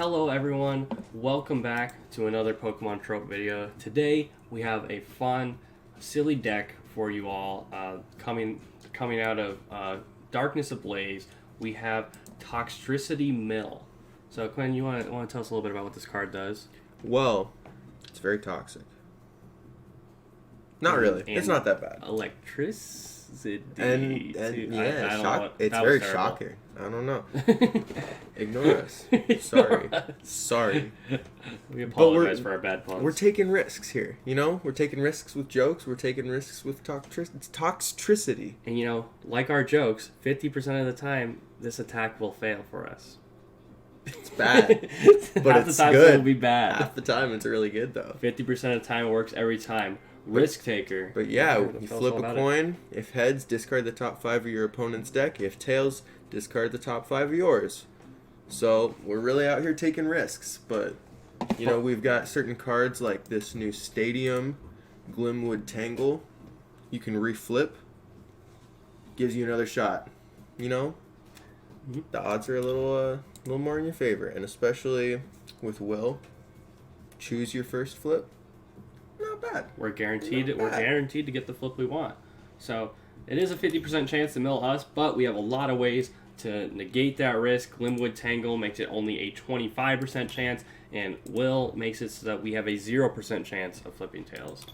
Hello everyone, welcome back to another Pokemon Trope video. Today we have a fun, silly deck for you all coming out of Darkness Ablaze. We have Toxtricity Mill. So Quinn, you want to tell us a little bit about what this card does? Well, it's very toxic. Not really. It's not that bad. Electricity. And I don't know it's that very was terrible. shocking. I don't know. Ignore us. Sorry. We apologize for our bad puns. We're taking risks here. You know, we're taking risks with jokes. We're taking risks with toxtricity. And you know, like our jokes, 50% of the time, this attack will fail for us. It's bad, but Half it's the time good. It'll be bad. Half the time, it's really good though. 50% of the time, it works every time. Risk taker. But yeah, you flip a coin. If heads, discard the top 5 of your opponent's deck. If tails, discard the top 5 of yours. So we're really out here taking risks. But you know, we've got certain cards like this new Stadium, Glimwood Tangle. You can reflip. Gives you another shot. You know, the odds are a little more in your favor, and especially with Will, choose your first flip. Not bad. We're guaranteed to get the flip we want. So it is a 50% chance to mill us, but we have a lot of ways to negate that risk. Glimwood Tangle makes it only a 25% chance, and Will makes it so that we have a 0% chance of flipping tails.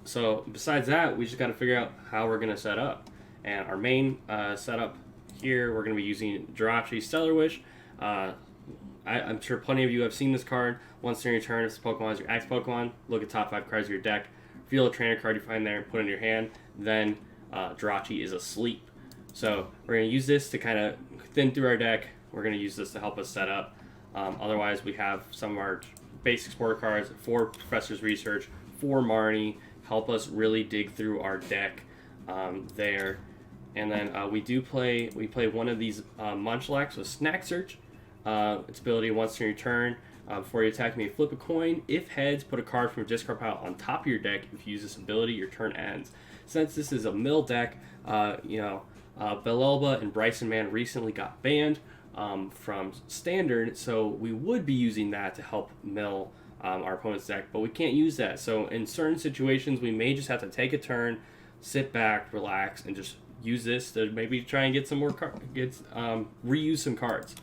So besides that, we just got to figure out how we're going to set up. And our main setup here, we're going to be using Jirachi Stellar Wish. I'm sure plenty of you have seen this card. Once in your turn, if this Pokemon is your X Pokemon, look at top 5 cards of your deck, feel a trainer card you find there, put it in your hand, then Jirachi is asleep. So we're going to use this to kind of thin through our deck. We're going to use this to help us set up. Otherwise, we have some of our basic sport cards, 4 Professor's Research, 4 Marnie, help us really dig through our deck there. And then we play one of these Munchlax with Snack Search. Its ability, once in your turn, before you attack me, flip a coin. If heads, put a card from your discard pile on top of your deck. If you use this ability, your turn ends. Since this is a mill deck, Belelba and Bryson Man recently got banned from Standard, so we would be using that to help mill our opponent's deck, but we can't use that. So in certain situations, we may just have to take a turn, sit back, relax, and just use this to maybe try and get some more reuse some cards.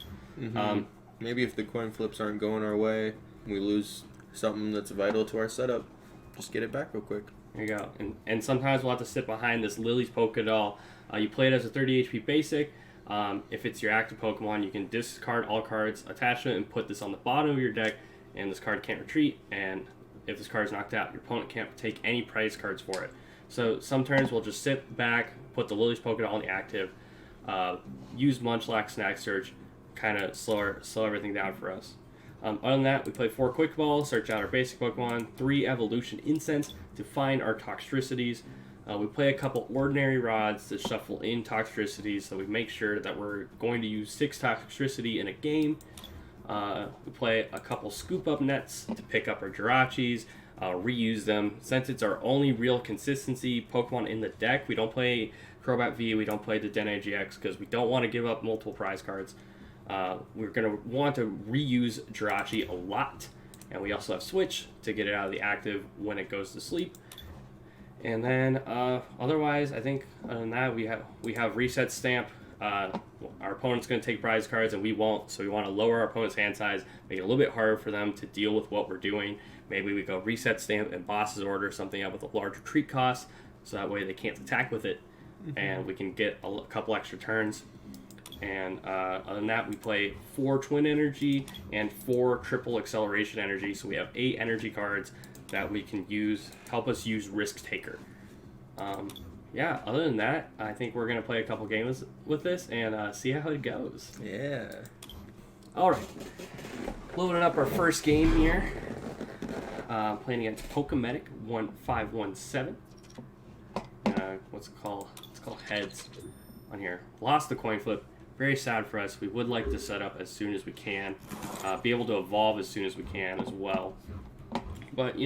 Maybe if the coin flips aren't going our way, we lose something that's vital to our setup, just get it back real quick. There you go. And sometimes we'll have to sit behind this Lily's Polka Doll. You play it as a 30 HP basic. If it's your active Pokemon, you can discard all cards attached to it and put this on the bottom of your deck, and this card can't retreat. And if this card is knocked out, your opponent can't take any prize cards for it. So some turns we'll just sit back, put the Lily's Polka Doll on the active, use Munchlax Snack Search, kind of slow everything down for us. Other than that, we play 4 Quick Balls, search out our basic Pokemon, 3 Evolution Incense to find our Toxtricities. We play a couple Ordinary Rods to shuffle in Toxtricities, so we make sure that we're going to use 6 Toxtricity in a game. We play a couple Scoop Up Nets to pick up our Jirachis, reuse them. Since it's our only real consistency Pokemon in the deck, we don't play Crobat V, we don't play the Den GX because we don't want to give up multiple prize cards. We're going to want to reuse Jirachi a lot, and we also have Switch to get it out of the active when it goes to sleep. And then otherwise, I think other than that, we have Reset Stamp. Our opponent's going to take prize cards and we won't, so we want to lower our opponent's hand size, make it a little bit harder for them to deal with what we're doing. Maybe we go Reset Stamp and Boss's Order, something up with a large retreat cost, so that way they can't attack with it, and we can get a couple extra turns. And other than that, we play 4 Twin Energy and 4 Triple Acceleration Energy, so we have 8 energy cards that we can use, help us use Risk Taker. Other than that, I think we're going to play a couple games with this and see how it goes. Yeah. Alright, loading up our first game here. Playing against Pokemedic 1517. What's it called? It's called Heads on here. Lost the coin flip. Very sad for us. We would like to set up as soon as we can. Be able to evolve as soon as we can as well. But,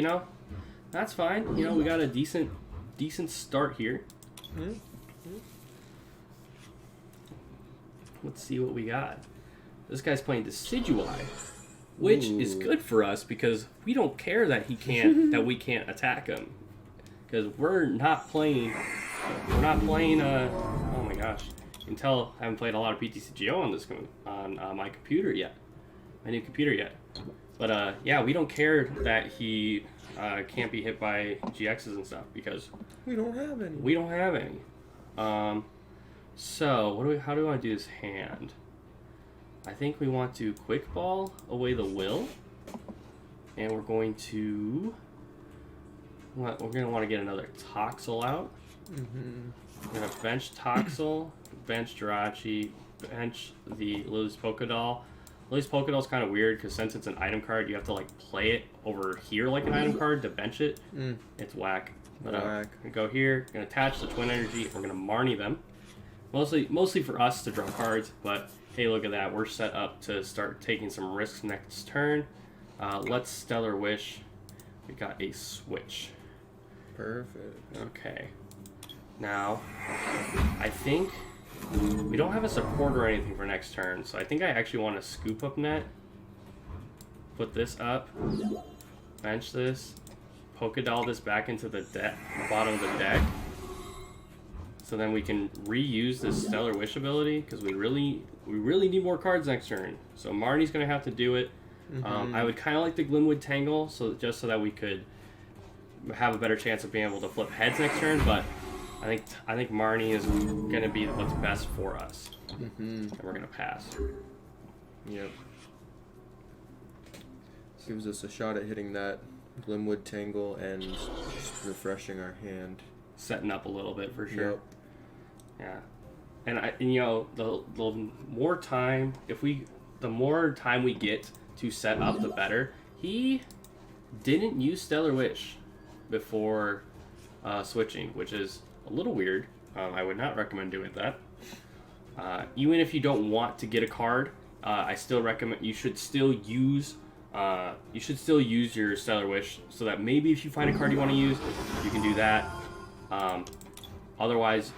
that's fine. We got a decent start here. Let's see what we got. This guy's playing Decidueye. which is good for us because we don't care that he can't that we can't attack him, because we're not playing. Oh my gosh, you can tell I haven't played a lot of PTCGO on my computer yet, my new computer yet. But yeah, we don't care that he can't be hit by GXs and stuff because we don't have any. We don't have any. So how do we want to do this hand? I think we want to quick ball away the will, and we're going to want to get another Toxel out. We're gonna bench Toxel, bench Jirachi, bench the Lily's Pokédoll. Lily's Pokédoll is kind of weird because since it's an item card, you have to like play it over here like an item card to bench it. It's whack. But I'm gonna go here, gonna attach the Twin Energy. We're gonna Marnie them, mostly for us to draw cards. But hey, look at that, we're set up to start taking some risks next turn. Let's Stellar Wish. We got a switch. Perfect. Okay. Now, I think we don't have a support or anything for next turn, so I think I actually want to scoop up net, put this up, bench this, Pokédoll this back into the bottom of the deck, so then we can reuse this Stellar Wish ability, because we really need more cards next turn. So Marnie's going to have to do it. I would kind of like the Glimwood Tangle, just so that we could have a better chance of being able to flip heads next turn, but I think Marnie is going to be what's best for us. And we're going to pass. Yep. Gives us a shot at hitting that Glimwood Tangle and just refreshing our hand. Setting up a little bit for sure. Yep. Yeah. And you know, the more time we get to set up, the better. He didn't use Stellar Wish before switching, which is a little weird. I would not recommend doing that. Even if you don't want to get a card, I still recommend you should still use your Stellar Wish, so that maybe if you find a card you want to use, you can do that. Otherwise,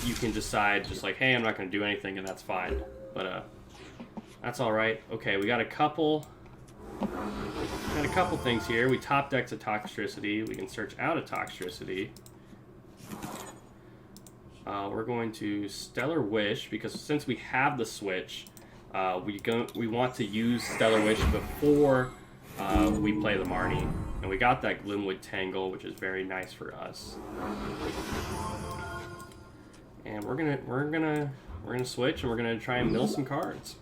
you can decide just like, hey, I'm not going to do anything, and that's fine. But that's all right. Okay, we got a couple things here. We top decked a Toxtricity. We can search out a Toxtricity. We're going to Stellar Wish because since we have the switch, we want to use Stellar Wish before we play the Marnie, and we got that Glimwood Tangle, which is very nice for us. And we're gonna switch, and we're gonna try and mill some cards.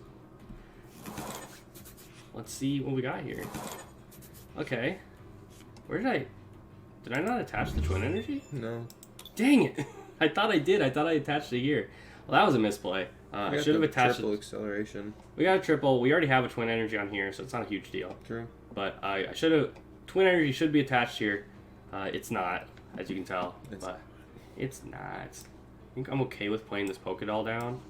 Let's see what we got here. Okay, did I not attach the Twin Energy? No. Dang it! I thought I did. I thought I attached it here. Well, that was a misplay. I should have attached triple acceleration. We got a triple. We already have a Twin Energy on here, so it's not a huge deal. True. But I should have. Twin Energy should be attached here. It's not, as you can tell. But it's not. I think I'm okay with playing this Pokédoll down.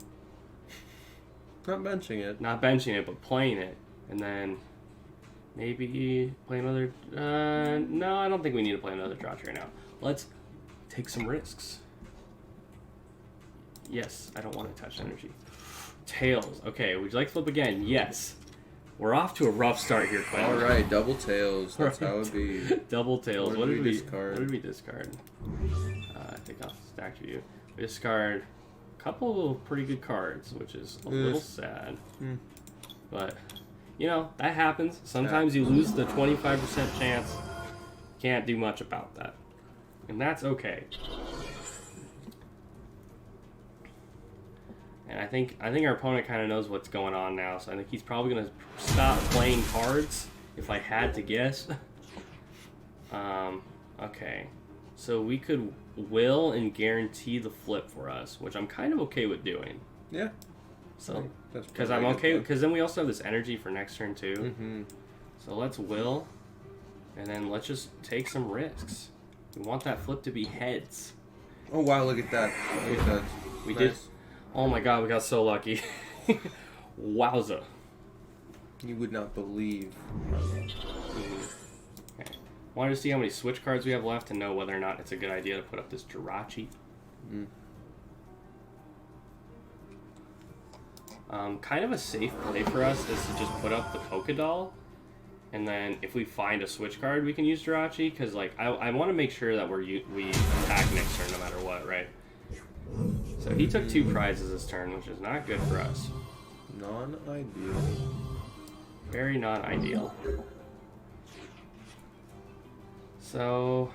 Not benching it. Not benching it, but playing it, and then maybe play another. No, I don't think we need to play another Jirachi right now. Let's take some risks. Yes, I don't want to touch energy. Tails. Okay, would you like to flip again? Yes. We're off to a rough start here, Quinn. All right, double tails. That's how it be. Double tails. What did we discard? What did we discard? I think I'll stack to you. We discard a couple of pretty good cards, which is a little sad. But, you know, that happens. Sometimes you lose the 25% chance. Can't do much about that. And that's okay. And I think our opponent kind of knows what's going on now, so I think he's probably going to stop playing cards, if I had to guess. Okay. So we could will and guarantee the flip for us, which I'm kind of okay with doing. Yeah. So, because I'm okay, because then we also have this energy for next turn too. So let's will, and then let's just take some risks. We want that flip to be heads. Oh wow, look at that. Look at that. We did. Oh my god, we got so lucky. Wowza. You would not believe. Okay. Wanted to see how many switch cards we have left to know whether or not it's a good idea to put up this Jirachi. Kind of a safe play for us is to just put up the Pokédoll, And then if we find a switch card, we can use Jirachi, because like I want to make sure that we attack next turn no matter what, right? So he took 2 prizes this turn, which is not good for us. Non-ideal. Very non-ideal. So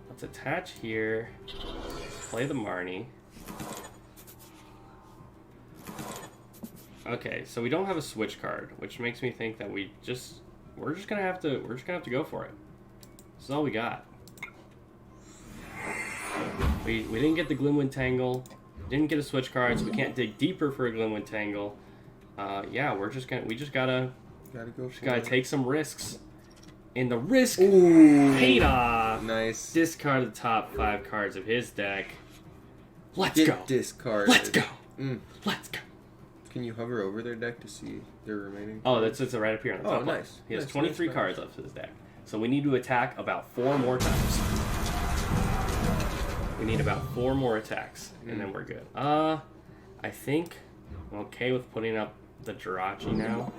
let's attach here. Play the Marnie. Okay, so we don't have a switch card, which makes me think that we're just gonna have to go for it. This is all we got. We didn't get the Glimwind Tangle, didn't get a switch card, so we can't dig deeper for a Glimwind Tangle. Yeah, we just gotta take some risks. And the risk paid off. Nice. Discard the top 5 cards of his deck. Let's Get go. discarded. Let's go. Let's go. Can you hover over their deck to see their remaining? Oh, it's right up here on the top. Oh, nice. He has Nice, 23 nice. cards left to his deck. So we need to attack about 4 more times. We need about 4 more attacks, and then we're good. I think I'm okay with putting up the Jirachi now,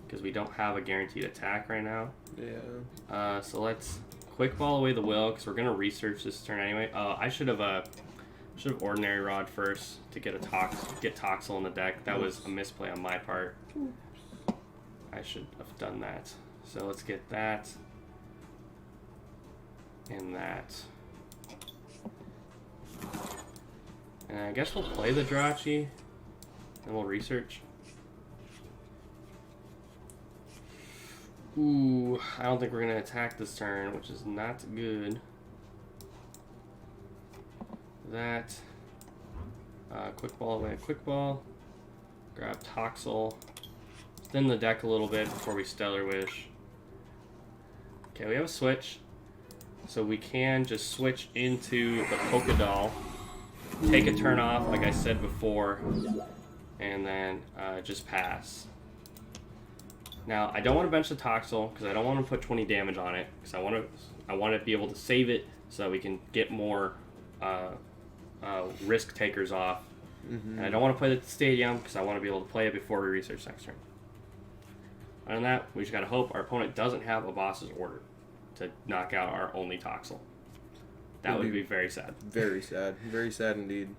because we don't have a guaranteed attack right now. Yeah. So let's quick ball away the will, because we're gonna research this turn anyway. I should have ordinary rod first to get Toxel in the deck. That was a misplay on my part. I should have done that. So let's get that and that. And I guess we'll play the Jirachi and we'll research. Ooh, I don't think we're gonna attack this turn, which is not good. That. Quick ball away, quick ball. Grab Toxel. Thin the deck a little bit before we Stellar Wish. Okay, we have a switch. So we can just switch into the Polka Doll. Take a turn off, like I said before. And then just pass. Now, I don't want to bench the Toxel because I don't want to put 20 damage on it. Because I want to be able to save it so that we can get more risk takers off. And I don't want to play the Stadium because I want to be able to play it before we research next turn. Other than that, we just got to hope our opponent doesn't have a boss's order to knock out our only Toxel. That would be very sad. Very sad. Very sad indeed.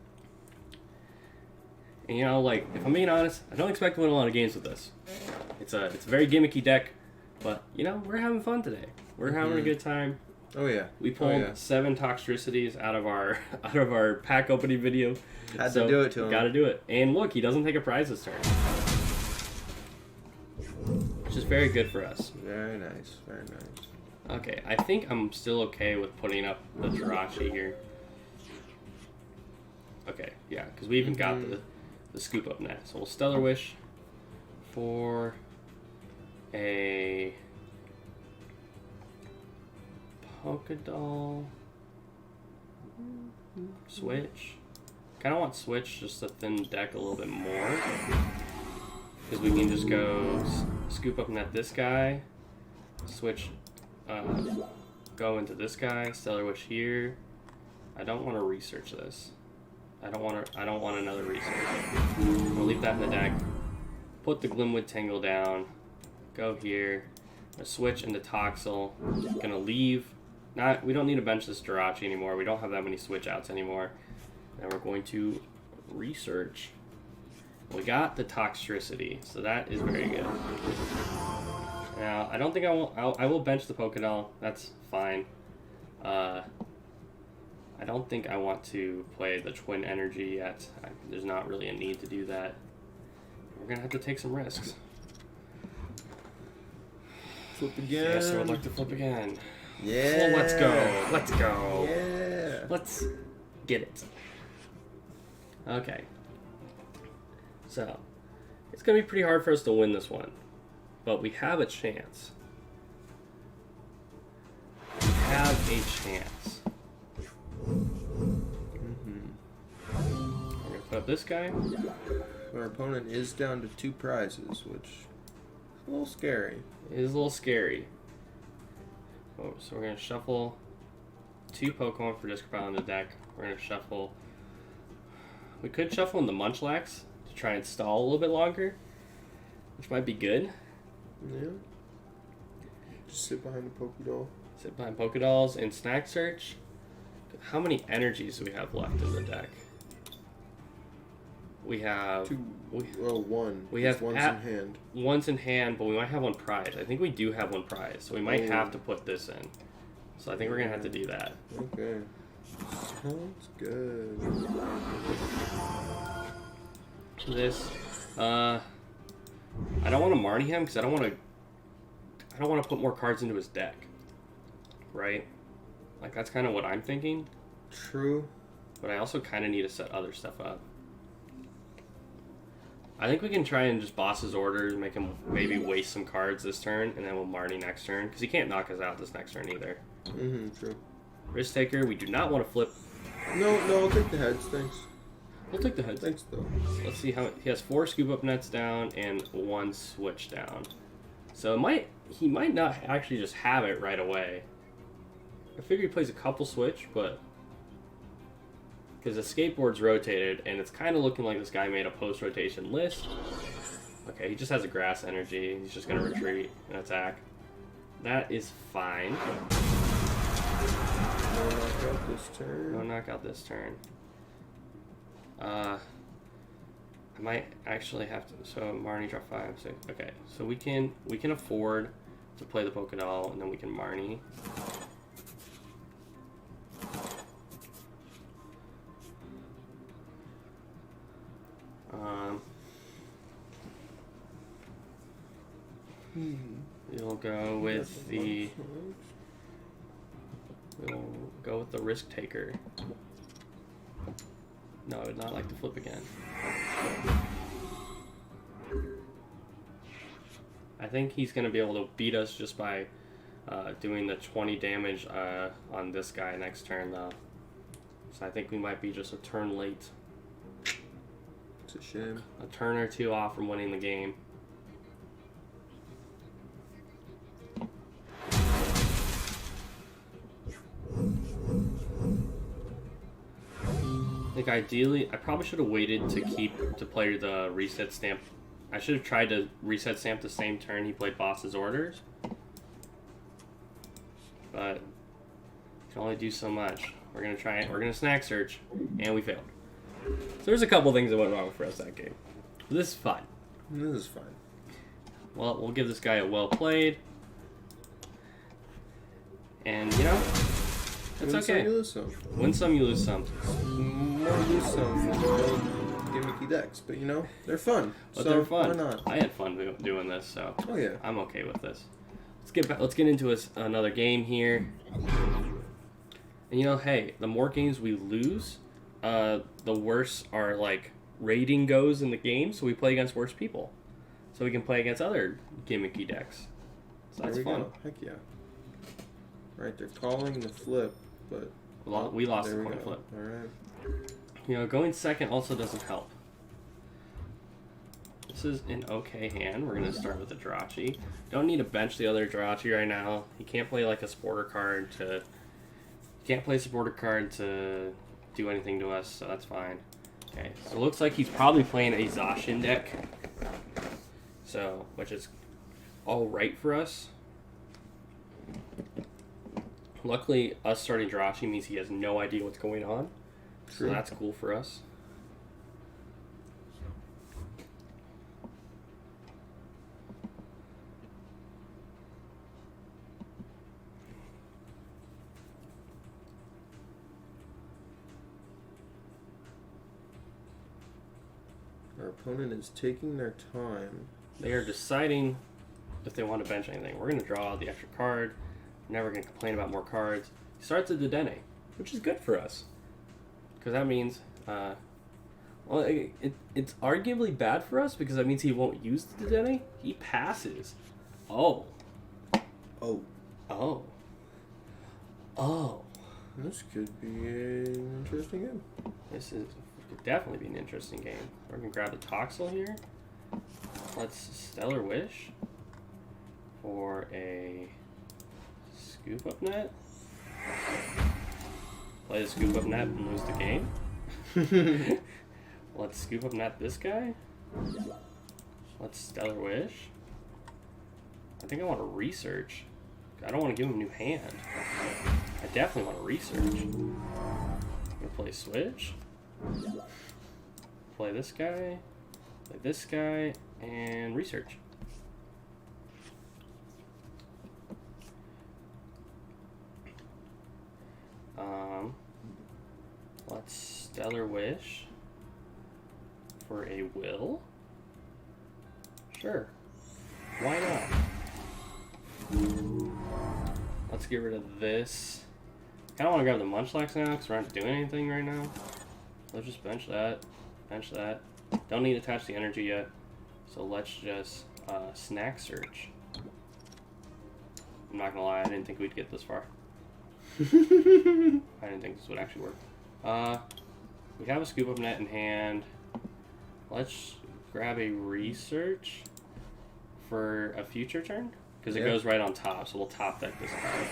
And you know, like, if I'm being honest, I don't expect to win a lot of games with this. It's a very gimmicky deck, but you know, we're having fun today. We're having a good time. Oh yeah. We pulled 7 Toxtricities out of our pack opening video. Had to do it to him. Gotta do it. And look, he doesn't take a prize this turn. Which is very good for us. Very nice. Very nice. Okay, I think I'm still okay with putting up the Jirachi here. Okay, yeah, because we even got the scoop up net. So we'll Stellar Wish for a Polka Doll. Switch. Kind of want Switch just to thin the deck a little bit more. Because we can just go scoop up net this guy. Switch. Go into this guy. Stellar Wish here. I don't want to research this. I don't want another research. I'm gonna leave that in the deck. Put the Glimwood Tangle down. Go here. Switch into Toxel. Gonna leave. We don't need to bench this Jirachi anymore. We don't have that many switch outs anymore. And we're going to research. We got the Toxtricity, so that is very good. Now, I don't think I will bench the Polka Doll. That's fine. I don't think I want to play the Twin Energy yet. There's not really a need to do that. We're going to have to take some risks. Flip again. Yes, I would like to flip again. Yeah. Well, let's go. Let's go. Yeah. Let's get it. Okay. So, it's going to be pretty hard for us to win this one. But we have a chance. We have a chance. We're going to put up this guy. Our opponent is down to 2 prizes, which is a little scary. It is a little scary. Oh, so we're going to shuffle 2 Pokemon for discard pile in the deck. We're going to shuffle... We could shuffle in the Munchlax to try and stall a little bit longer. which might be good. Yeah. Just sit behind a Pokédoll. Sit behind Pokédolls and Snack Search. How many energies do we have left in the deck? We have one. We have one's in hand. One's in hand, but we might have one prize. I think we do have one prize, so we might have to put this in. So I think we're gonna have to do that. Okay. Sounds good. This, I don't want to Marnie him because I don't want to put more cards into his deck. Right? Like that's kind of what I'm thinking. True. But I also kind of need to set other stuff up. I think we can try and just boss his orders, make him maybe waste some cards this turn, and then we'll Marnie next turn. Because he can't knock us out this next turn either. True. Risk Taker, we do not want to flip. No, I'll take the heads, thanks. We'll take the heads. Thanks, though. Let's see how... He has 4 Scoop Up Nets down and 1 Switch down. So he might not actually just have it right away. I figure he plays a couple Switch, but... Because the skateboard's rotated, and it's kind of looking like this guy made a post-rotation list. Okay, he just has a grass energy. He's just going to retreat and attack. That is fine. No knockout this turn. No knockout this turn. I might actually have to... So, Marnie, drop 5, 6. Okay, so we can afford to play the Pokédoll, and then we can Marnie. We'll go with the... We'll go with the Risk Taker. No, I would not like to flip again. I think he's going to be able to beat us just by doing the 20 damage on this guy next turn, though. So I think we might be just a turn late. It's a shame. A turn or two off from winning the game. I think ideally, I probably should have waited to play the reset stamp. I should have tried to reset stamp the same turn he played Boss's Orders. But can only do so much. We're gonna try it. We're gonna Snack Search, and we failed. So there's a couple things that went wrong for us that game. But this is fine. This is fine. Well, we'll give this guy a well played. And, you know, it's okay. Win some, you lose some. Win some, you lose some. More lose some. Gimmicky decks, but you know, they're fun. But so they're fun. Why not? I had fun doing this, so oh yeah, I'm okay with this. Let's get into another game here. And you know, hey, the more games we lose, the worse our like rating goes in the game. So we play against worse people, so we can play against other gimmicky decks. So that's fun. Go. Heck yeah. Right, they're calling the flip, but we lost the coin flip. All right. You know, going second also doesn't help. This is an okay hand. We're going to start with the Jirachi. Don't need to bench the other Jirachi right now. He can't play like a supporter card to... He can't play a supporter card to do anything to us, so that's fine. Okay, so it looks like he's probably playing a Zacian deck. So, which is alright for us. Luckily, us starting Jirachi means he has no idea what's going on. True. So that's cool for us. Our opponent is taking their time. They are deciding if they want to bench anything. We're going to draw the extra card. Never going to complain about more cards. He starts a Dedenne, which is good for us. Because that means, well, it's arguably bad for us because that means he won't use the Dedenne. He passes. Oh. Oh. Oh. Oh. This could be an interesting game. This could definitely be an interesting game. We're going to grab the Toxel here. Let's Stellar Wish for a Scoop Up Net. Play the Scoop Up Net and lose the game. Let's Scoop Up Net this guy. Let's Stellar Wish. I think I want to research. I don't want to give him a new hand. I definitely want to research. I'm gonna play Switch. Play this guy. Play this guy. And research. Let's Stellar Wish for a will. Sure. Why not? Let's get rid of this. I don't want to grab the Munchlax now because we're not doing anything right now. Let's just bench that. Bench that. Don't need to attach the energy yet. So let's just snack search. I'm not gonna lie, I didn't think we'd get this far. I didn't think this would actually work. We have a scoop up net in hand. Let's grab a research for a future turn because it goes right on top, so we'll top deck this card.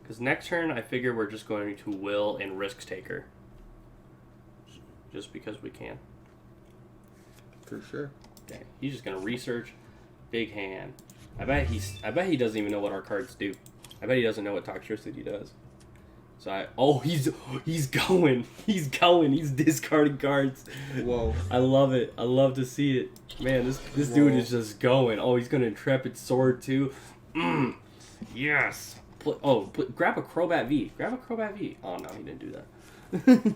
Because next turn, I figure we're just going to will and risk taker, just because we can. For sure. Okay, he's just gonna research. Big hand. I bet he doesn't even know what our cards do. I bet he doesn't know what Toxtricity does. So he's going. He's discarding cards. Whoa. I love it. I love to see it. Man, this dude is just going. Oh, he's gonna Intrepid Sword too. Yes. Grab a Crobat V. Grab a Crobat V. Oh no, he didn't do that.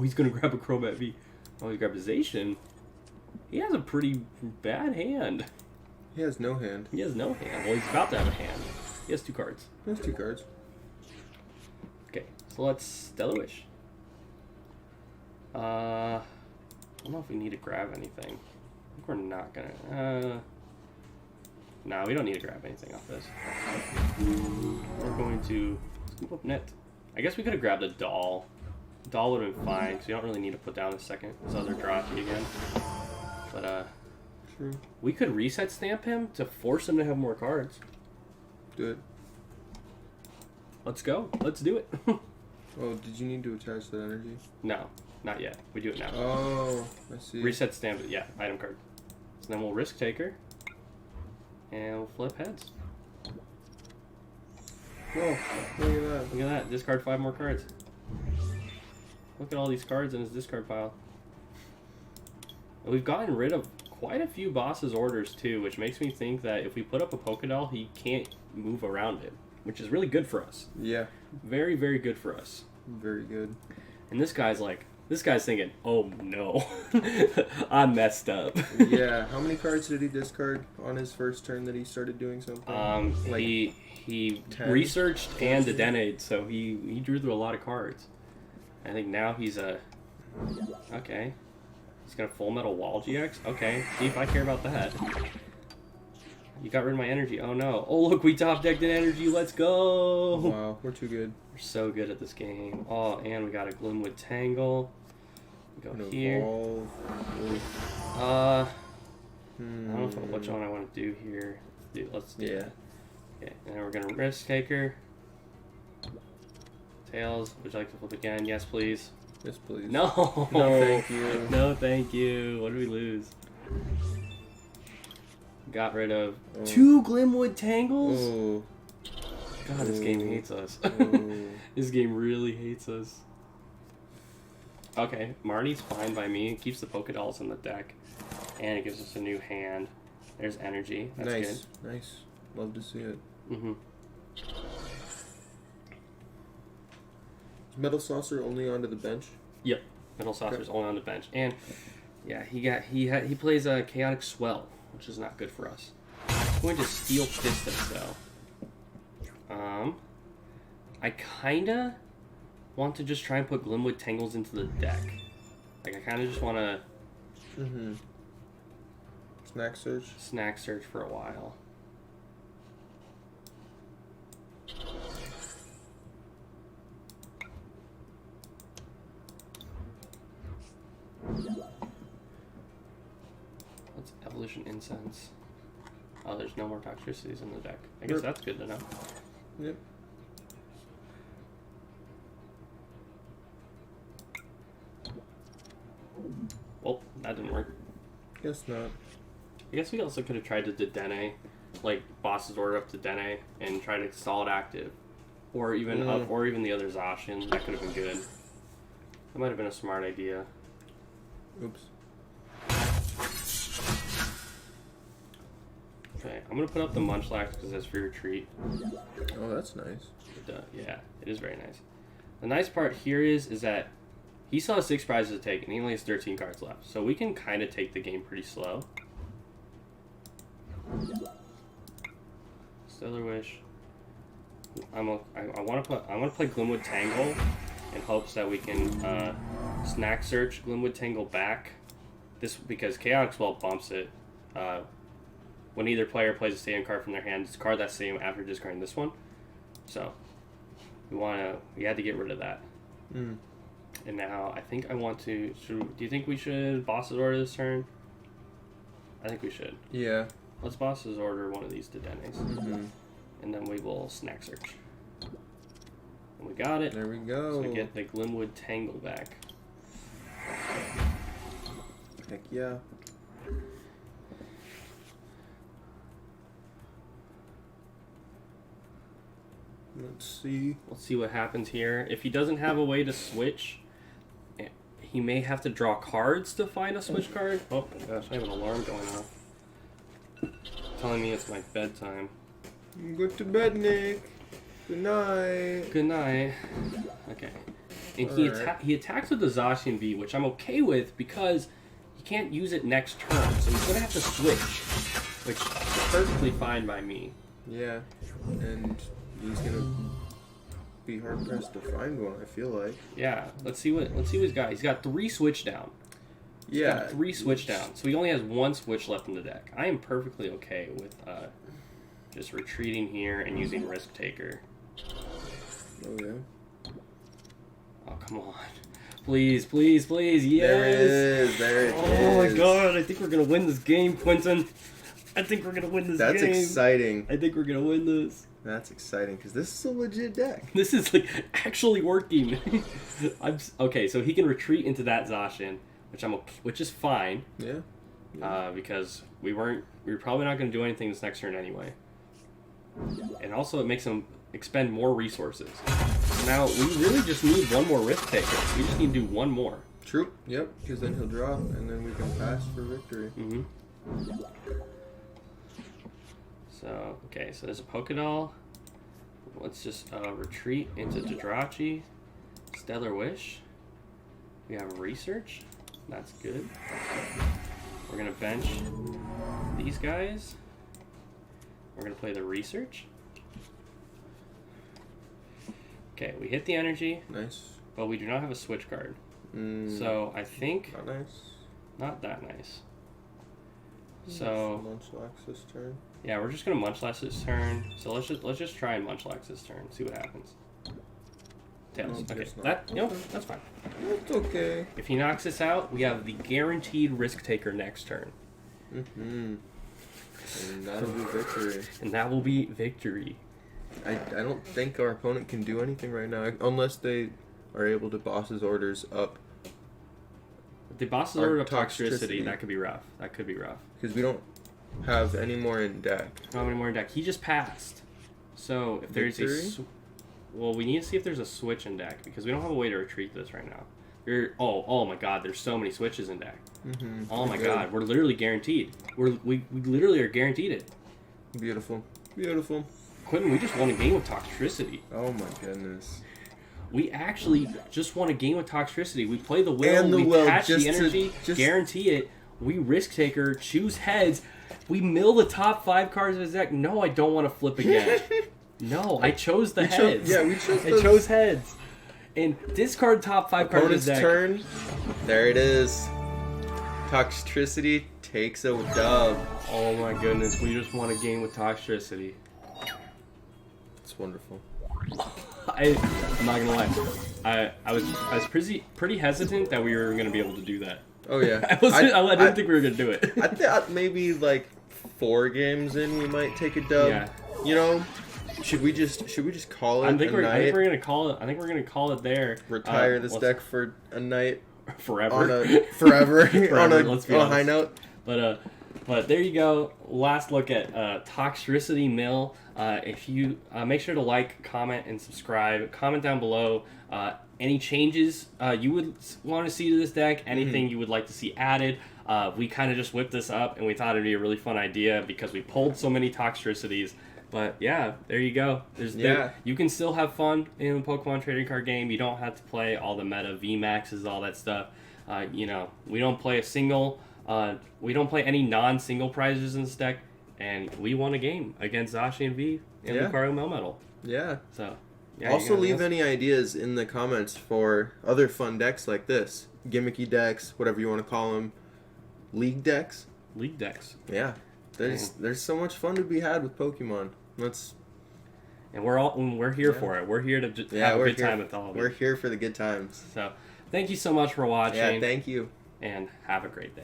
He's gonna grab a Crobat V. Oh, he grabbed a Zacian. He has a pretty bad hand. He has no hand. He has no hand. Well, he's about to have a hand. He has 2 cards. He has 2 cards. Okay, so let's Stellar Wish. I don't know if we need to grab anything. I think we're not gonna. No, we don't need to grab anything off this. We're going to scoop up net. I guess we could have grabbed a doll. Doll would have been fine, because you don't really need to put down this other Drossy again. But, True. We could reset stamp him to force him to have more cards. Do it. Let's go. Let's do it. Oh, did you need to attach that energy? No, not yet. We do it now. Oh, I see. Reset stamp it. Yeah, item card. So then we'll risk taker. And we'll flip heads. Whoa, look at that. Look at that. Discard 5 more cards. Look at all these cards in his discard pile. And we've gotten rid of quite a few boss's orders too, which makes me think that if we put up a Pokédoll, he can't move around it, which is really good for us. Yeah. Very, very good for us. Very good. And this guy's thinking, oh no, I messed up. Yeah. How many cards did he discard on his first turn that he started doing something? He 10? researched and Adenade, so he drew through a lot of cards. I think now he's okay. He's gonna Full Metal Wall GX. Okay, see if I care about that. You got rid of my energy. Oh no. Oh look, we top decked an energy. Let's go. Wow, we're too good. We're so good at this game. Oh, and we got a Gloomwood Tangle. We go here. I don't know which one I want to do here. Let's do that. Okay, and then we're gonna risk taker. Tails, would you like to flip again? Yes, please. Yes, please. No. No, thank you. No, thank you. What did we lose? Got rid of 2 Glimwood Tangles? Oh. God, this game hates us. Oh. This game really hates us. Okay, Marnie's fine by me. It keeps the Pokédolls in the deck. And it gives us a new hand. There's energy. That's Nice. good. Nice. Love to see it. Mm-hmm. Is Metal Saucer only onto the bench? Yep. Metal Saucer's only on the bench. And yeah, he plays a Chaotic Swell, which is not good for us. I'm going to Steel Pistis though. I kinda want to just try and put Glimwood Tangles into the deck. Like I kinda just wanna snack search for a while. Let's Evolution Incense. Oh, there's no more Toxtricities in the deck. I guess that's good to know. Yep. Well, that didn't work. Guess not. I guess we also could have tried to Dedenne, like boss's order up to Dene and try to stall it active, or even up, or even the other Zacian. That could have been good. That might have been a smart idea. Oops. Okay, I'm gonna put up the Munchlax because that's for your treat. Oh, that's nice. Yeah, it is very nice. The nice part here is that he still has 6 prizes to take, and he only has 13 cards left, so we can kind of take the game pretty slow. Stellar Wish. I want to play Glimwood Tangle in hopes that we can snack search Glimwood Tangle back. This because Chaotic Swell bumps it. When either player plays a stadium card from their hand, discard that stadium after discarding this one. So we had to get rid of that. And now I think I want to. Do you think we should boss's order this turn? I think we should. Yeah. Let's boss's order one of these Dedennes. And then we will snack search. And we got it. There we go. So we get the Glimwood Tangle back. Heck yeah. Let's see what happens here. If he doesn't have a way to switch, he may have to draw cards to find a switch card. Oh my gosh, I have an alarm going off. Telling me it's my bedtime. Go to bed, Nick. Good night. Good night. Okay. And he attacks with the Zacian V, which I'm okay with because he can't use it next turn, so he's gonna have to switch, which is perfectly fine by me. Yeah, and he's gonna be hard pressed to find one. I feel like. Yeah. Let's see what he's got. He's got 3 switch down. He's got 3 switch down, so he only has 1 switch left in the deck. I am perfectly okay with just retreating here and using Risk Taker. Oh yeah. Oh come on, please, please, please, yes! There it is. Oh my god, I think we're gonna win this game, Quentin. I think we're gonna win this game. That's exciting. I think we're gonna win this. That's exciting because this is a legit deck. This is like actually working. Okay, so he can retreat into that Zacian, which is fine. Yeah. Because we were probably not going to do anything this next turn anyway. And also it makes him expend more resources. Now we really just need 1 more Risk Taker. We just need to do 1 more. True. Yep. Because then he'll draw, and then we can pass for victory. So okay, so there's a Pokédoll. Let's just retreat into Dadrachi. Stellar Wish. We have Research. That's good. We're gonna bench these guys. We're gonna play the Research. Okay, we hit the energy. Nice. But we do not have a switch card. So I think not nice. Not that nice. So Munchlax this turn. Yeah, we're just gonna Munchlax this turn. So let's just try and Munchlax this turn. See what happens. Tails. Okay, that's fine. That's okay. If he knocks this out, we have the guaranteed Risk Taker next turn. And that'll be victory. And that will be victory. I don't think our opponent can do anything right now unless they are able to boss's orders up. If the boss's order of Toxtricity, that could be rough. That could be rough. Because we don't have any more in deck. Not any more in deck. He just passed. So if there's well, we need to see if there's a switch in deck because we don't have a way to retreat this right now. Oh my god, there's so many switches in deck. Oh my god, we're literally guaranteed. We literally are guaranteed it. Beautiful. Beautiful. Quentin, we just won a game with Toxtricity. Oh my goodness. We actually just won a game with Toxtricity. We play the will, we attach the energy, guarantee it. We Risk Taker, choose heads. We mill the top 5 cards of his deck. No, I don't want to flip again. No, I chose the heads. We chose I chose heads. And discard top 5 cards of his deck. Opponent's turn. There it is. Toxtricity takes a dub. Oh my goodness, we just won a game with Toxtricity. It's wonderful. I'm not gonna lie. I was pretty hesitant that we were gonna be able to do that. Oh yeah. I didn't think we were gonna do it. I thought maybe like 4 games in we might take a dub. Yeah. You know, should we just call it? I think we're gonna call it. I think we're gonna call it there. Retire this deck for a night. forever. Forever. Let's be on a honest. high note. But there you go. Last look at Toxtricity Mill. If you make sure to like, comment, and subscribe. Comment down below any changes you would want to see to this deck. Anything you would like to see added. We kind of just whipped this up, and we thought it'd be a really fun idea because we pulled so many Toxtricities. But yeah, there you go. You can still have fun in the Pokemon trading card game. You don't have to play all the meta VMAXs, all that stuff. We don't play we don't play any non-single prizes in this deck, and we won a game against Zashi and V in Lucario Melmetal. Yeah. So, also leave any ideas in the comments for other fun decks like this. Gimmicky decks, whatever you want to call them. League decks. Yeah. There's so much fun to be had with Pokemon. And we're here for it. We're here to have a good time with all of it. We're here for the good times. So, thank you so much for watching. Yeah, thank you. And have a great day.